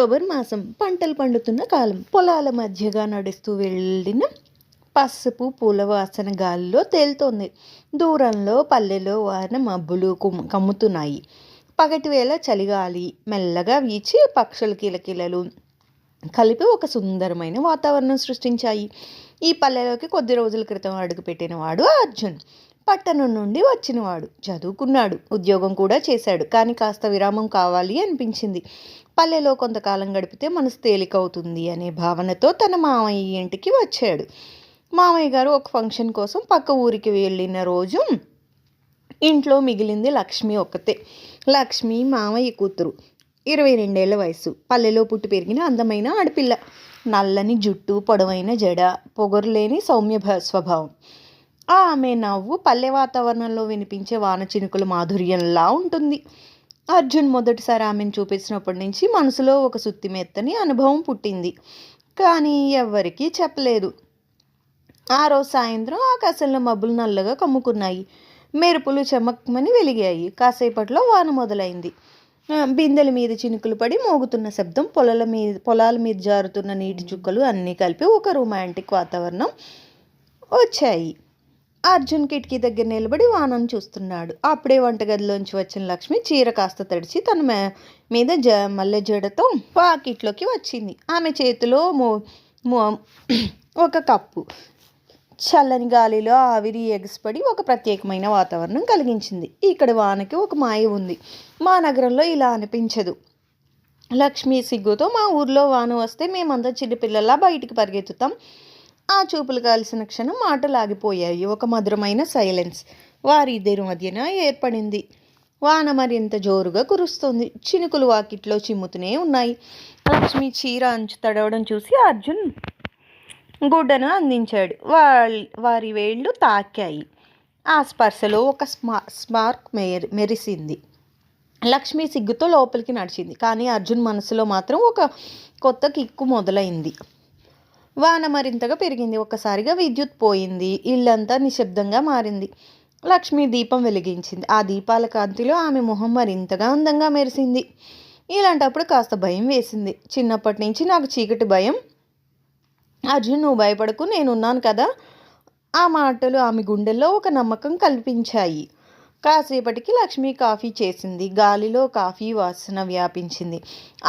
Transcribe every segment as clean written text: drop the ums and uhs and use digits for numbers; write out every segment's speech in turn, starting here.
October మాసం పంటలు పండుతున్న కాలం. పొలాల మధ్యగా నడుస్తూ వెళ్ళిన పసుపు పూల వాసన గాలిలో తేలుతోంది. దూరంలో పల్లెలో వాన మబ్బులు కమ్ముతున్నాయి. పగటివేళ చలిగాలి మెల్లగా వీచి పక్షుల కిలకిలలు కలిపి ఒక సుందరమైన వాతావరణం సృష్టించాయి. ఈ పల్లెలోకి కొద్ది రోజుల క్రితం అడుగుపెట్టినవాడు అర్జున్. పట్టణం నుండి వచ్చినవాడు. చదువుకున్నాడు, ఉద్యోగం కూడా చేశాడు. కానీ కాస్త విరామం కావాలి అనిపించింది. పల్లెలో కొంతకాలం గడిపితే మనసు తేలికవుతుంది అనే భావనతో తన మామయ్య ఇంటికి వచ్చాడు. మామయ్య గారు ఒక ఫంక్షన్ కోసం పక్క ఊరికి వెళ్ళిన రోజు ఇంట్లో మిగిలింది లక్ష్మి ఒక్కతే. లక్ష్మి మామయ్య కూతురు, 22 ఏళ్ల వయసు. పల్లెలో పుట్టి పెరిగిన అందమైన ఆడపిల్ల. నల్లని జుట్టు, పొడవైన జడ, పొగరులేని సౌమ్య స్వభావం. ఆమె నవ్వు పల్లె వాతావరణంలో వినిపించే వాన చినుకుల మాధుర్యంలా ఉంటుంది. అర్జున్ మొదటిసారి ఆమెను చూపించినప్పటి నుంచి మనసులో ఒక సుత్తిమెత్తని అనుభవం పుట్టింది. కానీ ఎవ్వరికీ చెప్పలేదు. ఆ రోజు సాయంత్రం ఆకాశంలో మబ్బులు నల్లగా కమ్ముకున్నాయి. మెరుపులు చెమక్మని వెలిగాయి. కాసేపట్లో వాన మొదలైంది. బిందెల మీద చినుకులు పడి మోగుతున్న శబ్దం, పొలాల మీద జారుతున్న నీటి చుక్కలు అన్నీ కలిపి ఒక రొమాంటిక్ వాతావరణం వచ్చాయి. అర్జున్ కిటికీ దగ్గర నిలబడి వానను చూస్తున్నాడు. అప్పుడే వంటగదిలోంచి వచ్చిన లక్ష్మి చీర కాస్త తడిచి తన మీద మల్లె జడతో వాకిట్లోకి వచ్చింది. ఆమె చేతిలో ఒక కప్పు. చల్లని గాలిలో ఆవిరి ఎగసిపడి ఒక ప్రత్యేకమైన వాతావరణం కలిగించింది. ఇక్కడ వానకి ఒక మాయ ఉంది. మా నగరంలో ఇలా అనిపించదు. లక్ష్మి సిగ్గుతో, మా ఊర్లో వాన వస్తే మేమంతా చిన్నపిల్లలా బయటికి పరిగెత్తుతాం. ఆ చూపులు కలిసిన క్షణం మాటలు ఆగిపోయాయి. ఒక మధురమైన సైలెన్స్ వారిద్దరి మధ్యన ఏర్పడింది. వాన మరింత జోరుగా కురుస్తోంది. చినుకులు వాకిట్లో చిమ్ముతూనే ఉన్నాయి. లక్ష్మి చీర అంచు తడవడం చూసి అర్జున్ గుడ్డను అందించాడు. వారి వేళ్ళు తాకాయి. ఆ స్పర్శలో ఒక స్మార్క్ మెరిసింది. లక్ష్మి సిగ్గుతో లోపలికి నడిచింది. కానీ అర్జున్ మనసులో మాత్రం ఒక కొత్త కిక్కు మొదలైంది. వాన మరింతగా పెరిగింది. ఒక్కసారిగా విద్యుత్ పోయింది. ఇల్లంతా నిశ్శబ్దంగా మారింది. లక్ష్మి దీపం వెలిగించింది. ఆ దీపాల కాంతిలో ఆమె మొహం మరింతగా అందంగా మెరిసింది. ఇలాంటప్పుడు కాస్త భయం వేసింది. చిన్నప్పటి నుంచి నాకు చీకటి భయం. అర్జున్, నువ్వు భయపడకు, నేనున్నాను కదా. ఆ మాటలు ఆమె గుండెల్లో ఒక నమ్మకం కల్పించాయి. కాసేపటికి లక్ష్మి కాఫీ చేసింది. గాలిలో కాఫీ వాసన వ్యాపించింది.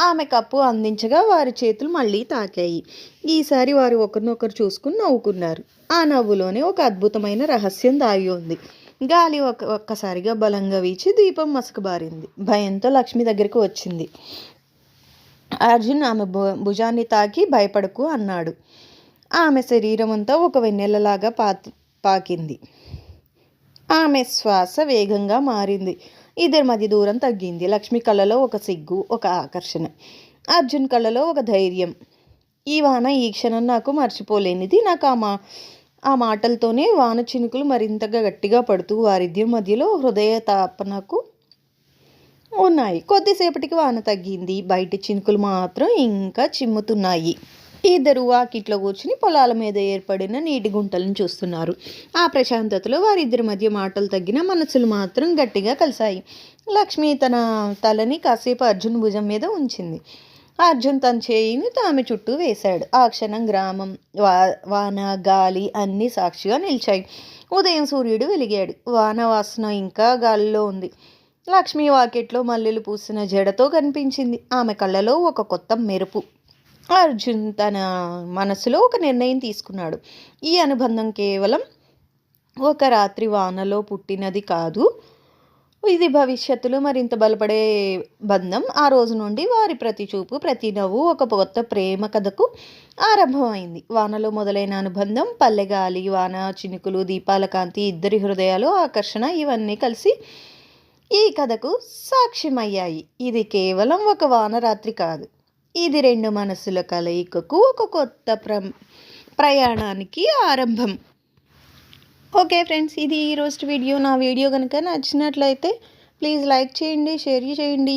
ఆమె కప్పు అందించగా వారి చేతులు మళ్ళీ తాకాయి. ఈసారి వారు ఒకరినొకరు చూసుకుని నవ్వుకున్నారు. ఆ నవ్వులోనే ఒక అద్భుతమైన రహస్యం దాగి ఉంది. గాలి ఒక్కసారిగా బలంగా వీచి దీపం మసకబారింది. భయంతో లక్ష్మి దగ్గరికి వచ్చింది. అర్జున్ ఆమె భుజాన్ని తాకి, భయపడకు అన్నాడు. ఆమె శరీరం అంతా ఒక వెన్నెలలాగా పాకింది. ఆమె శ్వాస వేగంగా మారింది. ఇద్దరి మధ్య దూరం తగ్గింది. లక్ష్మి కళ్ళలో ఒక సిగ్గు, ఒక ఆకర్షణ. అర్జున్ కళ్ళలో ఒక ధైర్యం. ఈ వాన ఈ క్షణం నాకు మర్చిపోలేనిది. నాకు ఆ మాటలతోనే వాన చినుకులు మరింతగా గట్టిగా పడుతూ వారిద్దరి మధ్యలో హృదయ తాపనకు ఉన్నాయి. కొద్దిసేపటికి వాన తగ్గింది. బయట చినుకులు మాత్రం ఇంకా చిమ్ముతున్నాయి. ఇద్దరు వాకిట్లో కూర్చుని పొలాల మీద ఏర్పడిన నీటి గుంటలను చూస్తున్నారు. ఆ ప్రశాంతతలో వారిద్దరి మధ్య మాటలు తగ్గిన మనసులు మాత్రం గట్టిగా కలిశాయి. లక్ష్మి తన తలని కాసేపు అర్జున్ భుజం మీద ఉంచింది. అర్జున్ తన చేయిని ఆమె చుట్టూ వేశాడు. ఆ క్షణం గ్రామం, వాన, గాలి అన్నీ సాక్షిగా నిలిచాయి. ఉదయం సూర్యుడు వెలిగాడు. వాన వాసన ఇంకా గాలిలో ఉంది. లక్ష్మి వాకిట్లో మల్లెలు పూసిన జడతో కనిపించింది. ఆమె కళ్ళలో ఒక కొత్త మెరుపు. అర్జున్ తన మనసులో ఒక నిర్ణయం తీసుకున్నాడు. ఈ అనుబంధం కేవలం ఒక రాత్రి వానలో పుట్టినది కాదు. ఇది భవిష్యత్తులో మరింత బలపడే బంధం. ఆ రోజు నుండి వారి ప్రతి చూపు, ప్రతి నవ్వు ఒక కొత్త ప్రేమ కథకు ఆరంభమైంది. వానలో మొదలైన అనుబంధం, పల్లెగాలి, వాన చినుకులు, దీపాల కాంతి, ఇద్దరి హృదయాలు ఆకర్షణ ఇవన్నీ కలిసి ఈ కథకు సాక్ష్యమయ్యాయి. ఇది కేవలం ఒక వానరాత్రి కాదు. ఇది రెండు మనసుల కలయికకు ఒక కొత్త ప్రయాణానికి ఆరంభం. ఓకే ఫ్రెండ్స్, ఇది ఈరోజు వీడియో. నా వీడియో కనుక నచ్చినట్లయితే ప్లీజ్ లైక్ చేయండి, షేర్ చేయండి.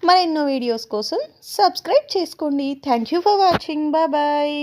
మరెన్నో వీడియోస్ కోసం సబ్స్క్రైబ్ చేసుకోండి. Thank you for watching. Bye.